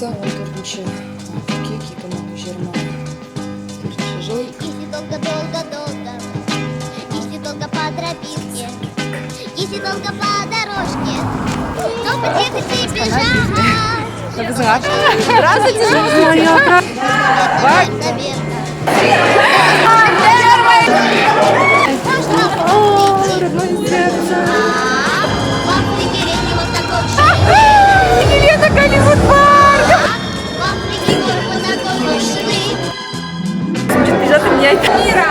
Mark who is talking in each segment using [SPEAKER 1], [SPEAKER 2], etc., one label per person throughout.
[SPEAKER 1] Це турничок. Кеки, канал, жерма. Турничок.
[SPEAKER 2] Если долго-долго-долго, если долго по тропинке, если долго по дорожке, то потихо и бежать.
[SPEAKER 1] Как звать? Здравствуйте, моя. О, родное сердце.
[SPEAKER 2] В Африке реки вот такой
[SPEAKER 1] Елена Голливуд парк.
[SPEAKER 2] В Африке горы вот такой шли.
[SPEAKER 1] Будет бежать у меня мира.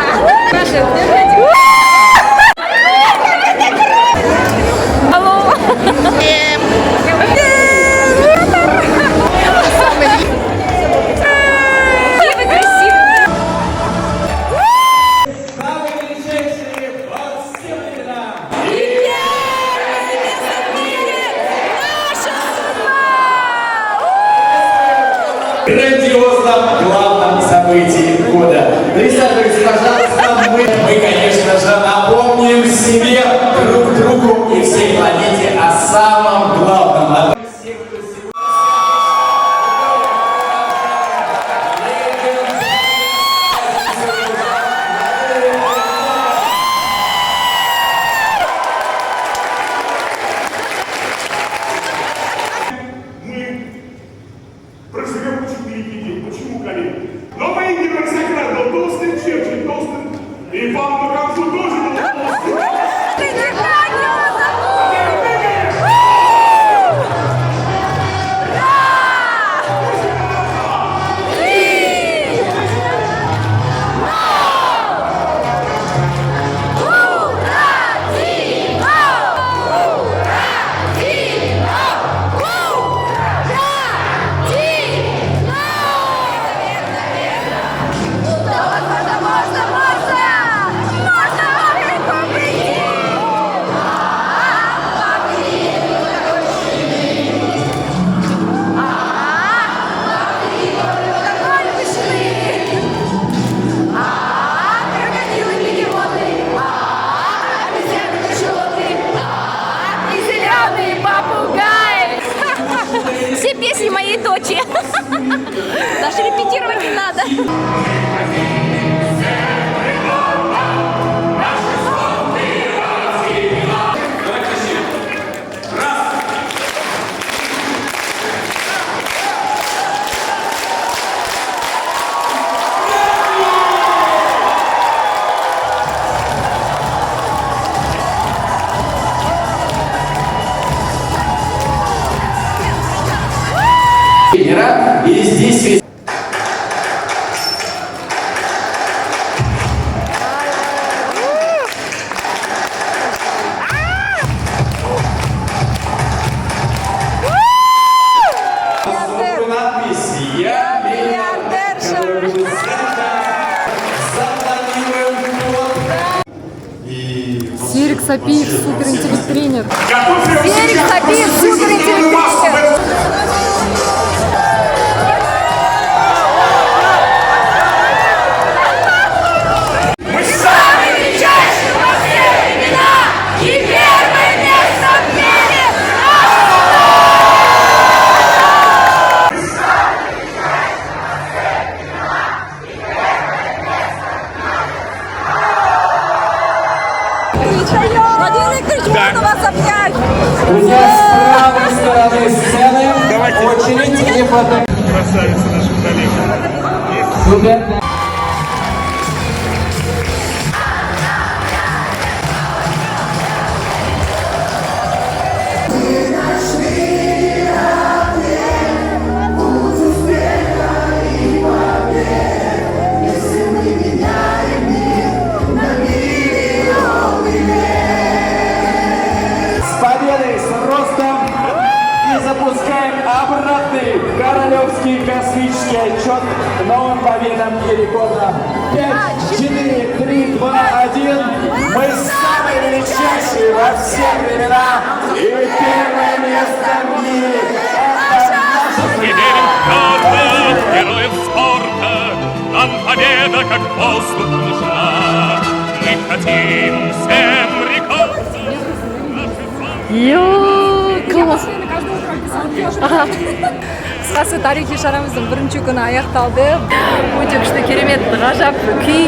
[SPEAKER 1] Алло.
[SPEAKER 3] Грандиозном главном событии года. Присаживайтесь, пожалуйста, мы, конечно же, напомним себе, друг другу и всей планете о самом главном.
[SPEAKER 4] Проживем очень великий день. Почему, коллеги? Но мои герои Сократ был толстым, Черчилль толстым, и Павлов Камзу тоже был толстым.
[SPEAKER 5] Все песни моей дочери. Даже репетировать не надо.
[SPEAKER 3] И здесь надпись «Я миллиардерша».
[SPEAKER 1] Серик Сапиев, суперинтеллект-тренер.
[SPEAKER 4] Серик
[SPEAKER 1] Сапиев, суперинтеллект-тренер.
[SPEAKER 5] Владимир Викторович, можно вас обнять?
[SPEAKER 3] Друзья, с правой стороны сцены очередь и фото.
[SPEAKER 4] Красавица наша коллега.
[SPEAKER 3] Супер. С победой, с ростом и запускаем обратный королевский космический отчет новым победам и рекордам. 5, 4, 3, 2, 1. Мы самые величайшие во все времена и первое место в мире. Это наша
[SPEAKER 6] Мы верим в каждого героев спорта, нам победа как воздух нужна. Мы хотим всем рекорд.
[SPEAKER 1] Йоу, класс. Ага. қысқасы тарихи шарамыздың бірінші күні аяқталды. Өте күшті, керемет, ғажап күй.